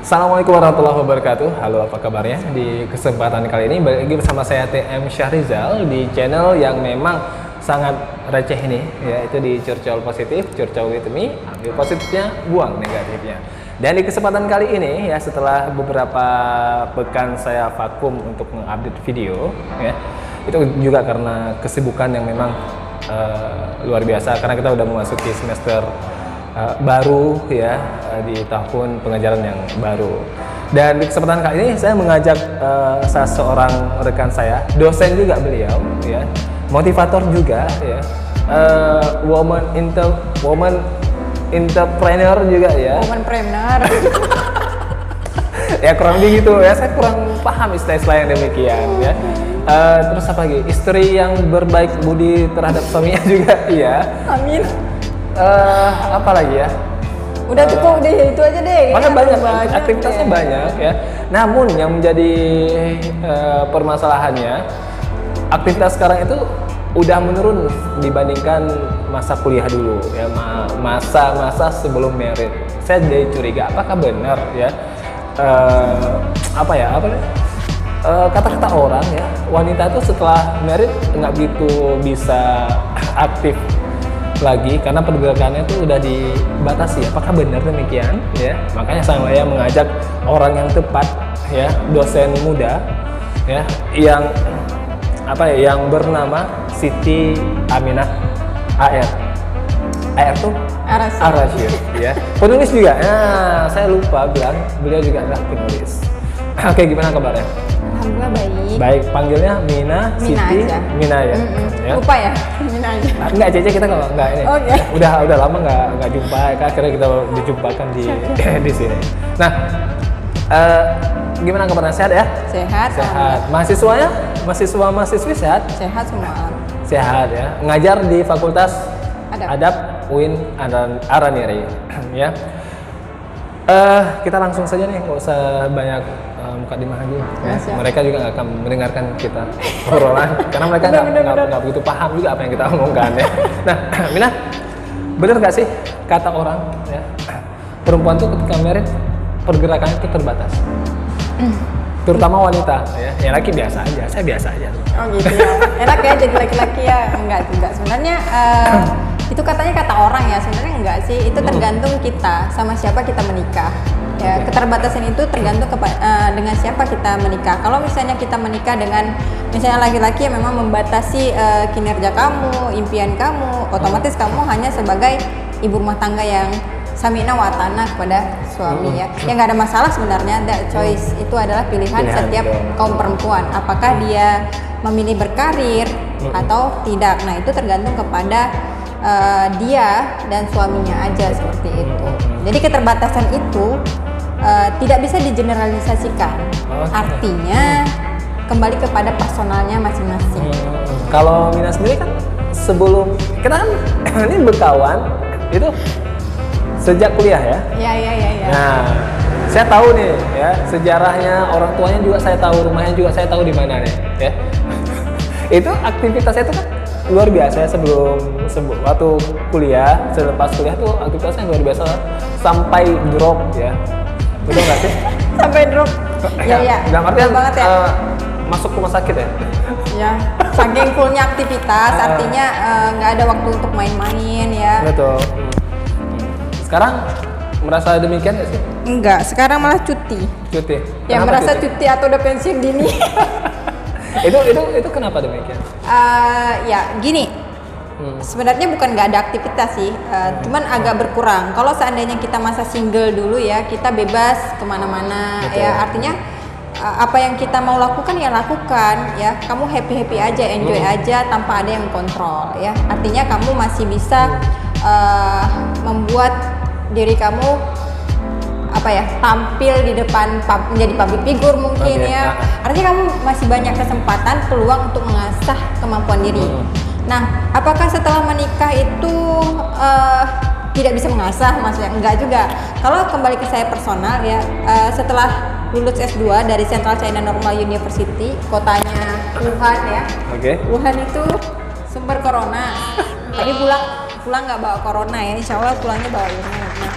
Assalamualaikum warahmatullahi wabarakatuh. Halo, apa kabarnya? Di kesempatan kali ini balik lagi bersama saya TM Syahrizal di channel yang memang sangat receh ini, yaitu di Curcol Positif, Curcol with me. Ambil positifnya, buang negatifnya. Dan di kesempatan kali ini ya, setelah beberapa pekan saya vakum untuk mengupdate video ya, itu juga karena kesibukan yang memang luar biasa, karena kita udah memasuki semester baru ya, di tahun pengajaran yang baru. Dan di kesempatan kali ini saya mengajak salah seorang rekan saya, dosen juga beliau ya, motivator juga ya, woman entrepreneur juga ya. Womanpreneur. Ya kurang lebih gitu ya, saya kurang paham istilah-istilah yang demikian ya. Terus apa lagi? Istri yang berbaik budi terhadap suaminya juga iya. Amin. Apa lagi ya? Udah cukup deh, itu aja deh. Maka banyak aktivitasnya banyak ya. Namun yang menjadi permasalahannya, aktivitas sekarang itu udah menurun dibandingkan masa kuliah dulu ya, masa-masa sebelum merit. Saya jadi curiga apakah benar ya, kata-kata orang ya, wanita itu setelah merit nggak begitu bisa aktif lagi karena pergerakannya itu udah dibatasi. Apakah benar demikian ya? Makanya saya mengajak orang yang tepat ya, dosen muda ya, yang yang bernama Siti Aminah AR tuh Arasyid ya, penulis juga. Nah, saya lupa bilang beliau juga adalah penulis. Oke, gimana kabarnya? Alhamdulillah baik. Baik, panggilnya Mina Siti aja. Mina ya. Ya. Lupa ya? Mina aja. Enggak, Cece, kita enggak ini. Oke. Udah lama enggak jumpa, akhirnya kita dijumpakan di sini. Nah, gimana kabarnya? Sehat ya? Sehat. Sehat. Mahasiswanya? Mahasiswi sehat? Sehat semua. Sehat ya. Ngajar di Fakultas Adab UIN Araniri ya. Kita langsung saja nih, nggak usah banyak mukadimah lagi ya. Mereka juga nggak akan mendengarkan kita obrolan karena mereka nggak begitu paham juga apa yang kita omongkan ya. Nah, Mina, bener nggak sih kata orang ya, perempuan tuh ketika merit pergerakannya itu terbatas, terutama wanita ya. Yang laki biasa aja, saya biasa aja. Oh gitu ya. Enak ya jadi laki-laki ya? Enggak juga sebenarnya. Itu katanya kata orang ya, sebenarnya enggak sih. Itu tergantung kita sama siapa kita menikah. Ya, keterbatasan itu tergantung dengan siapa kita menikah. Kalau misalnya kita menikah dengan misalnya laki-laki yang memang membatasi kinerja kamu, impian kamu, otomatis kamu hanya sebagai ibu rumah tangga yang samina watana kepada suami ya. Yang nggak ada masalah sebenarnya. That choice itu adalah pilihan setiap kaum perempuan. Apakah dia memilih berkarir atau tidak. Nah, itu tergantung kepada dia dan suaminya aja seperti itu. Jadi keterbatasan itu tidak bisa digeneralisasikan. Artinya kembali kepada personalnya masing-masing. Kalau Mina sendiri kan sebelum kita kan ini berkawan itu sejak kuliah ya. Iya. Nah, saya tahu nih ya sejarahnya, orang tuanya juga saya tahu, rumahnya juga saya tahu di mana nih ya. Itu aktivitasnya itu kan luar biasa ya, sebelum waktu kuliah, selepas kuliah tuh aktivitasnya luar biasa sampai drop ya. Betul nggak sih? Sampai drop. Iya. Dalam artian banget ya. Masuk rumah sakit ya? Ya, saking fullnya aktivitas, artinya nggak ada waktu untuk main-main ya. Betul. Sekarang merasa demikian nggak sih? Enggak, sekarang malah cuti. Cuti. Ya, merasa cuti atau udah pensiun dini. itu kenapa demikian? Ya gini, sebenarnya bukan nggak ada aktivitas sih, cuman agak berkurang. Kalau seandainya kita masa single dulu ya, kita bebas kemana-mana. Betul. Ya, artinya apa yang kita mau lakukan ya lakukan ya. Kamu happy aja, enjoy aja tanpa ada yang kontrol ya. Artinya kamu masih bisa membuat diri kamu tampil di depan menjadi public figure mungkin ya. Artinya kamu masih banyak kesempatan, peluang untuk mengasah kemampuan diri. Nah, apakah setelah menikah itu tidak bisa mengasah? Maksudnya enggak juga. Kalau kembali ke saya personal ya, setelah lulus S2 dari Central China Normal University, kotanya Wuhan ya. Wuhan itu sumber corona. Tadi pulang nggak bawa corona ya, insya Allah pulangnya bawa ilmu. Nah,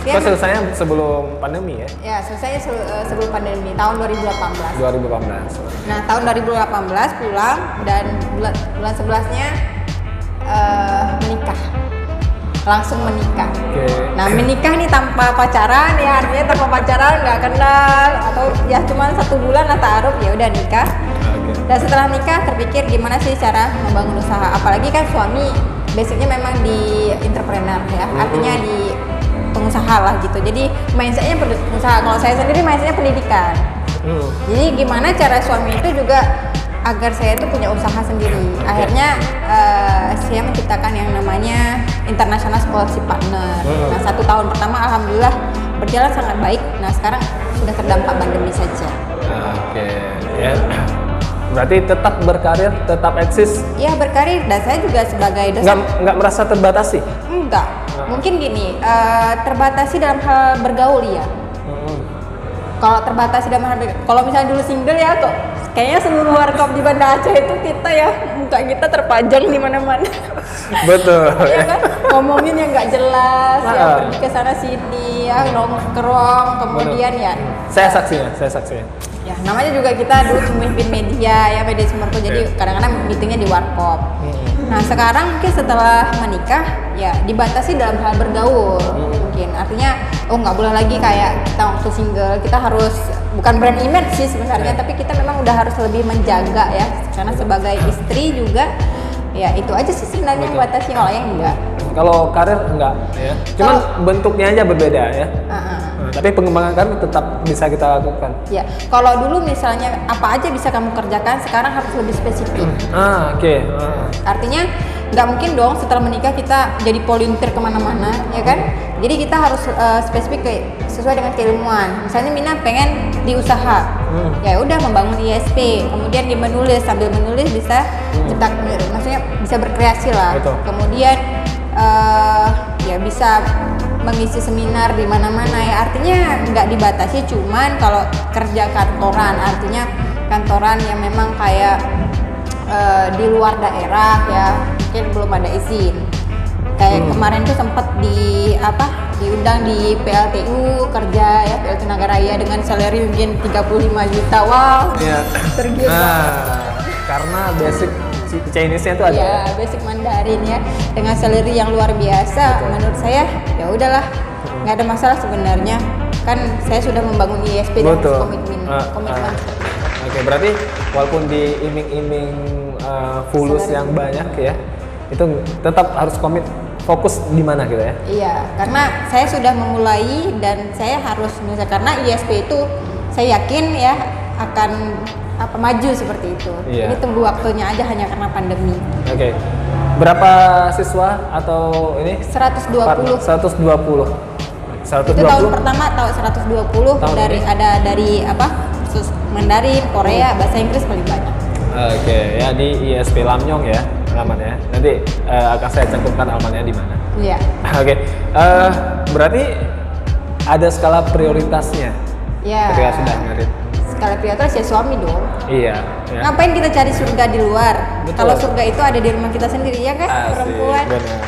Ya, Kok selesainya sebelum pandemi ya? ya selesai sebelum pandemi tahun 2018. 2018. Nah tahun 2018 pulang dan bulan 11-nya menikah, langsung menikah. Oke. Nah menikah nih tanpa pacaran ya, artinya tanpa pacaran, nggak kenal atau ya cuma 1 bulan lah taruh, ya udah nikah. Oke. Dan setelah nikah terpikir gimana sih cara membangun usaha, apalagi kan suami basicnya memang di entrepreneur ya, artinya di pengusaha lah gitu. Jadi mindsetnya pengusaha. Kalau saya sendiri mindsetnya pendidikan. Jadi gimana cara suami itu juga agar saya itu punya usaha sendiri. Akhirnya saya menciptakan yang namanya International Scholarship Partner. Nah 1 tahun pertama alhamdulillah berjalan sangat baik. Nah sekarang sudah terdampak pandemi saja. Oke. Ya. Berarti tetap berkarir, tetap eksis. Ya berkarir, dan saya juga sebagai dosen. Nggak merasa terbatasi? Enggak. Mungkin gini, terbatasi dalam hal bergaul ya. Kalau terbatasi dalam hal kalau misalnya dulu single ya kok kayaknya seluruh warkop di Banda Aceh itu kita ya muka kita terpajang di mana-mana. Betul. Iya kan? Ngomongin yang nggak jelas, ya pergi ke sana sini, ya nongkrong, kemudian ya. Saya saksinya. Ya namanya juga kita dulu pemimpin media ya, media sumberku, jadi kadang-kadang meetingnya di warkop. Nah sekarang mungkin setelah menikah ya dibatasi dalam hal bergaul mungkin, artinya nggak boleh lagi kayak kita waktu single, kita harus bukan brand image sih sebenarnya, tapi kita memang udah harus lebih menjaga ya, karena sebagai istri juga ya itu aja sih sebenarnya yang batasi, kalau yang enggak. Kalau karir enggak ya, cuman bentuknya aja berbeda ya. Tapi pengembangan karir tetap bisa kita lakukan. Ya, kalau dulu misalnya apa aja bisa kamu kerjakan, sekarang harus lebih spesifik. Oke. Artinya nggak mungkin dong setelah menikah kita jadi volunteer kemana-mana, ya kan? Jadi kita harus spesifik sesuai dengan keilmuan. Misalnya Mina pengen di usaha, ya udah membangun ISP, kemudian di menulis, sambil menulis bisa cetak, maksudnya bisa berkreasi lah. Betul. Kemudian ya bisa mengisi seminar di mana-mana ya, artinya nggak dibatasi. Cuman kalau kerja kantoran, artinya kantoran yang memang kayak di luar daerah ya, mungkin belum ada izin. Kayak kemarin tuh sempat diundang di PLTU kerja ya, PLTU Nagaraya dengan salary mungkin 35 juta. Wow. Iya. Tergila. Karena basic Chinese-nya itu ada. Ya, basic Mandarin ya, dengan salary yang luar biasa. Menurut saya ya udahlah, nggak ada masalah sebenarnya. Kan saya sudah membangun ISP dengan komitmen seperti itu. Oke, berarti walaupun diiming-iming fulus yang banyak ya, itu tetap harus komit, fokus di mana gitu ya? Iya, karena saya sudah memulai dan saya harus karena ISP itu saya yakin ya akan maju seperti itu. Iya. Ini tunggu waktunya aja hanya karena pandemi. Oke. Berapa siswa atau ini? 120. 120. Itu tahun pertama tahun 120 Tahun dari ini? ada dari khusus Mandarin, Korea, bahasa Inggris paling banyak. Oke, ya di ISP Lamnyong ya alamatnya. Nanti akan saya cantumkan alamatnya di mana. Iya. Oke. Berarti ada skala prioritasnya Ya. ketika sudah merit. Skala prioritas ya suami dong. Iya. Ya. Ngapain kita cari surga di luar? Betul. Kalau surga itu ada di rumah kita sendiri ya kan, Asik, perempuan. benar.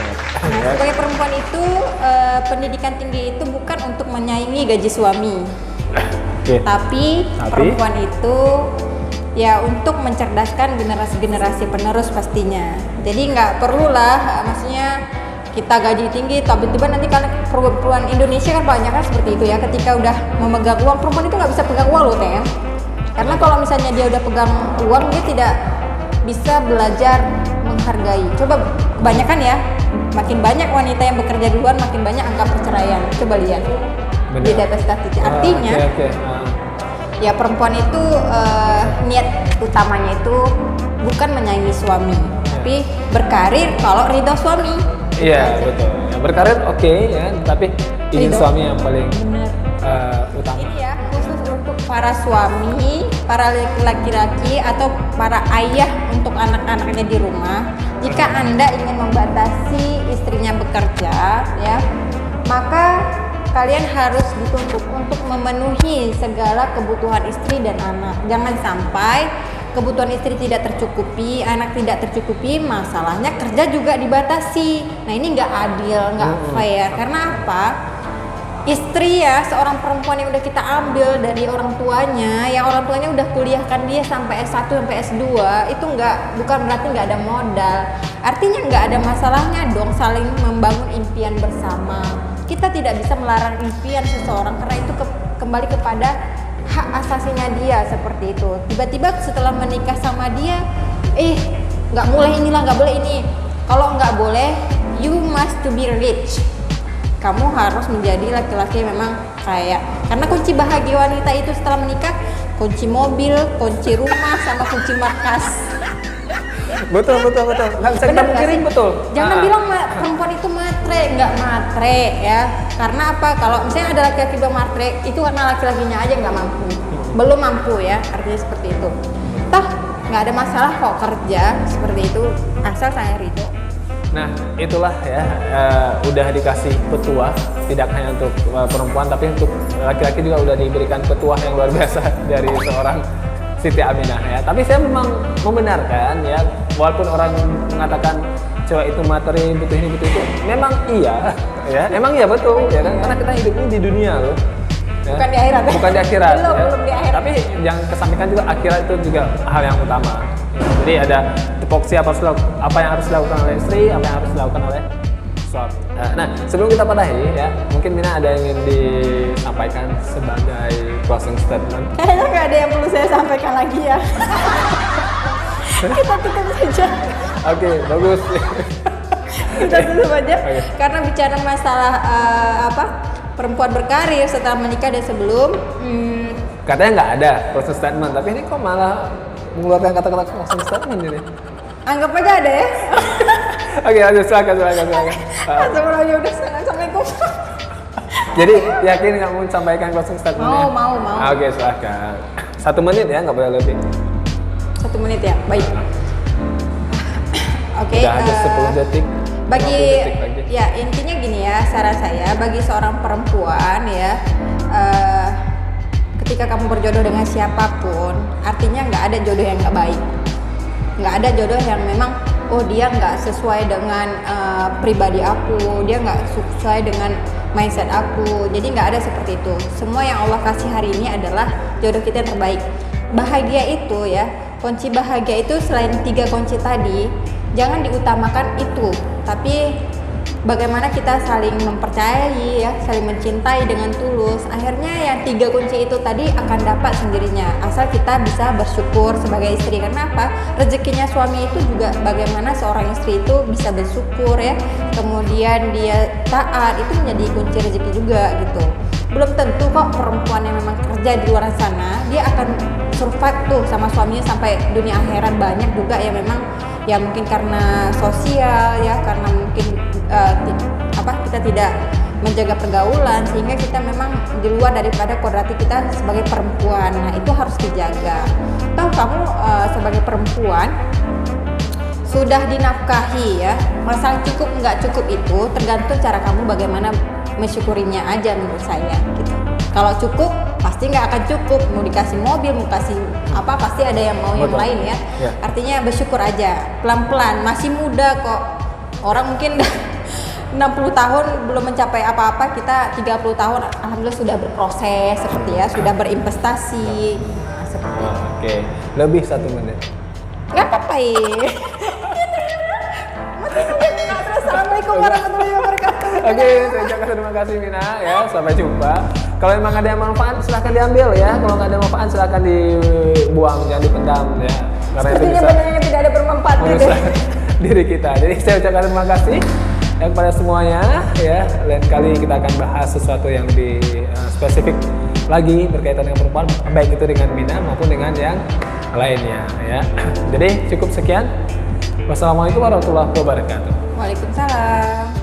Nah, sebagai perempuan itu pendidikan tinggi itu bukan untuk menyaingi gaji suami, Oke. tapi perempuan itu ya untuk mencerdaskan generasi-generasi penerus pastinya. Jadi nggak perlulah, maksudnya kita gaji tinggi, tiba-tiba nanti kan perempuan Indonesia kan banyak kan seperti itu ya. Ketika udah memegang uang, perempuan itu nggak bisa pegang uang loh, Tem. Karena kalau misalnya dia udah pegang uang, dia tidak bisa belajar menghargai. Coba kebanyakan ya, makin banyak wanita yang bekerja di luar, makin banyak angka perceraian. Coba lihat di data statistik. Artinya, ya perempuan itu niat utamanya itu bukan menyaingi suami, tapi berkarir kalau ridho suami. Iya betul. Ya, berkarir oke ya, tapi ingin Ridho. suami yang paling utama. Ini ya khusus untuk para suami, para laki-laki atau para ayah untuk anak-anaknya di rumah. Jika Anda ingin membatasi istrinya bekerja, ya, maka kalian harus dituntut untuk memenuhi segala kebutuhan istri dan anak. Jangan sampai kebutuhan istri tidak tercukupi, anak tidak tercukupi, masalahnya kerja juga dibatasi. Nah ini nggak adil, nggak fair. Karena apa? istri ya, seorang perempuan yang udah kita ambil dari orang tuanya, yang orang tuanya udah kuliahkan dia sampai S1 sampai S2, itu bukan berarti nggak ada modal. Artinya nggak ada masalahnya dong saling membangun impian bersama. Kita tidak bisa melarang impian seseorang karena itu kembali kepada hak asasinya dia seperti itu. Tiba-tiba setelah menikah sama dia, nggak boleh inilah, nggak boleh ini. Kalau nggak boleh, you must to be rich. Kamu harus menjadi laki-laki yang memang kaya. Karena kunci bahagia wanita itu setelah menikah, kunci mobil, kunci rumah, sama kunci markas. Betul. Nggak bisa kita pungkiri, betul. Jangan bilang perempuan itu matre, nggak matre ya. Karena apa? Kalau misalnya ada laki-laki bilang matre, itu karena laki-lakinya aja nggak mampu, belum mampu ya. Artinya seperti itu. Toh nggak ada masalah kok kerja seperti itu, asal saya ridho. Nah, itulah ya, udah dikasih petuah, tidak hanya untuk perempuan, tapi untuk laki-laki juga udah diberikan petuah yang luar biasa dari seorang Siti Aminah ya. Tapi saya memang membenarkan ya, walaupun orang mengatakan cewek itu materi, butuh ini, butuh itu, memang iya, ya, memang iya betul, ya kan? Karena kita hidup ini di dunia loh. Ya. Bukan di akhirat. Bukan di akhirat. Belum di akhirat. Tapi jangan kesampingkan juga akhirat itu juga hal yang utama. Jadi ada tupoksi apa yang harus dilakukan oleh istri, apa yang harus dilakukan oleh suami. Nah, sebelum kita padahi ya, mungkin Mina ada yang ingin disampaikan sebagai closing statement. Kayaknya nggak ada yang perlu saya sampaikan lagi ya. Kita tutup saja. Oke, bagus. Kita tutup aja. Okay. Karena bicara masalah perempuan berkarir setelah menikah dan sebelum. Katanya nggak ada closing statement, tapi ini kok malah mengeluarkan kata-kata closing statement ini. Anggap aja ada ya. Oke, lanjut, silakan. Sebenarnya udah Assalamualaikum. Jadi yakin nggak mau sampaikan closing statement? Mau. Oke, silakan. 1 menit ya, nggak boleh lebih. 1 menit ya, baik. Oke. Udah ada 10 detik. Bagi 50 detik lagi. ya intinya gini ya, saran saya bagi seorang perempuan ya, ketika kamu berjodoh dengan siapapun, artinya nggak ada jodoh yang nggak baik, nggak ada jodoh yang memang dia nggak sesuai dengan pribadi aku, dia nggak sesuai dengan mindset aku. Jadi nggak ada seperti itu. Semua yang Allah kasih hari ini adalah jodoh kita yang terbaik. Bahagia itu ya, kunci bahagia itu selain 3 kunci tadi, jangan diutamakan itu, tapi bagaimana kita saling mempercayai ya, saling mencintai dengan tulus. Akhirnya yang 3 kunci itu tadi akan dapat sendirinya, asal kita bisa bersyukur sebagai istri. Karena apa? Rezekinya suami itu juga bagaimana seorang istri itu bisa bersyukur ya, kemudian dia taat, itu menjadi kunci rezeki juga gitu. Belum tentu kok perempuan yang memang kerja di luar sana dia akan survive tuh sama suaminya sampai dunia akhirat. Banyak juga yang memang ya mungkin karena sosial ya, karena mungkin kita tidak menjaga pergaulan sehingga kita memang di luar daripada kodrati kita sebagai perempuan. Nah, itu harus dijaga. Toh kamu sebagai perempuan sudah dinafkahi ya, masalah cukup nggak cukup itu tergantung cara kamu bagaimana mensyukurinya aja menurut saya gitu. Kalau cukup pasti nggak akan cukup, mau dikasih mobil, mau kasih apa, pasti ada yang mau yang lain ya. Artinya bersyukur aja, pelan-pelan, masih muda kok. Orang mungkin 60 tahun belum mencapai apa-apa, kita 30 tahun alhamdulillah sudah berproses seperti ya, sudah berinvestasi. Nah, seperti itu. Oke, lebih 1 menit. Nggak apa-apa ya. Assalamualaikum warahmatullahi wabarakatuh. Oke, saya ucapkan terima kasih Mina ya, sampai jumpa. Kalau memang ada yang manfaat silahkan diambil ya, kalau nggak ada manfaat silahkan dibuang, jangan dipendam ya. Karena itu Sepertinya bisa benarnya tidak ada bermanfaat merusak diri kita. Jadi saya ucapkan terima kasih ya kepada semuanya ya. Lain kali kita akan bahas sesuatu yang lebih spesifik lagi berkaitan dengan perempuan, baik itu dengan Mina maupun dengan yang lainnya ya. Jadi cukup sekian. Wassalamualaikum warahmatullahi wabarakatuh. Waalaikumsalam.